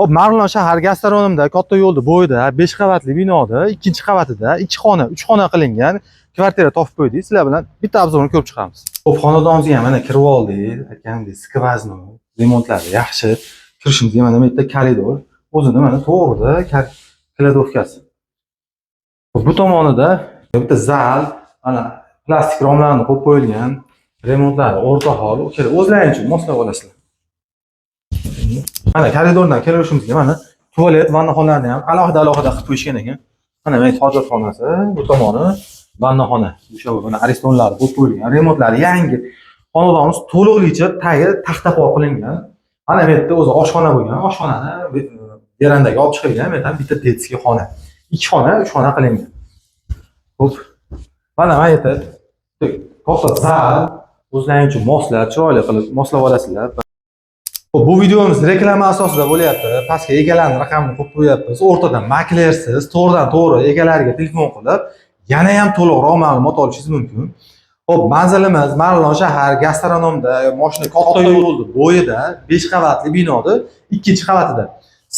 Hop, Marg'ilon shahar gastronomda katta yo'lda bo'yida 5 qavatli binoda 2-qavatida 2 xona, 3 xona qilingan kvartira topib qo'ydik. Sizlar bilan bitta obzorni ko'rib chiqamiz. Hop, xonadonimizga ham mana kirib oldik. Aytganimdek, skvazno, remontlari yaxshi. Kirishimizga mana bu yerda koridor, o'zini mana to'g'rida kladovkasi. Hop, bu tomonida bitta zal, mana plastik romlarni qo'yib qo'yilgan. Remontlari o'rta hol, o'zlaringiz moslab olasizlar. Mana koridordan kirishimizga mana tualet, vannaxonani ham alohida qilib qo'yishgan ekan. Mana men hojatxonasi, bu tomoni vannaxona. O'sha mana aristonlar qo'yib qo'yilgan. Remontlari yangi. Xonadonimiz to'liqlicha tagi taxta pol qilingan. Mana bu yerda o'zi oshxona bo'lgan. Oshxonani verandaga olib chiqilgan. Bu yerdan bitta detskiy xona. 2 xona, 3 xona qilingan. Xo'p. Mana bu yerda katta zal, o'zlaringiz moslab, chiroyli qilib moslab olasizlar. Bu videomiz reklama asosida bo'lyapti. Pastga egalarning raqamini qo'yib qo'yapmiz. O'rtadan maklersiz, to'g'ridan-to'g'ri egalariga telefon qilib, yana ham to'liqroq ma'lumot olishingiz mumkin. Xo'p, manzilimiz Marg'ilon shahar gastronomda, mashina katta yo'lda bo'yida 5 qavatli binoda 2-qavatida.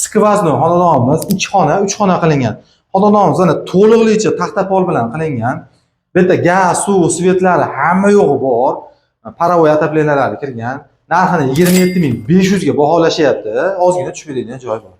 Skvazno xonadonimiz 2 xona, 3 xona qilingan. Xonadonimiz ana to'liqlicha taxta pol bilan qilingan. Bu yerda gaz, suv, svetlari hamma yo'g'i bor. Parovoy otopleniyalari kirgan. Narxini 27.500 ga baholashyapti. Ozgina tushib beradigan joy bor.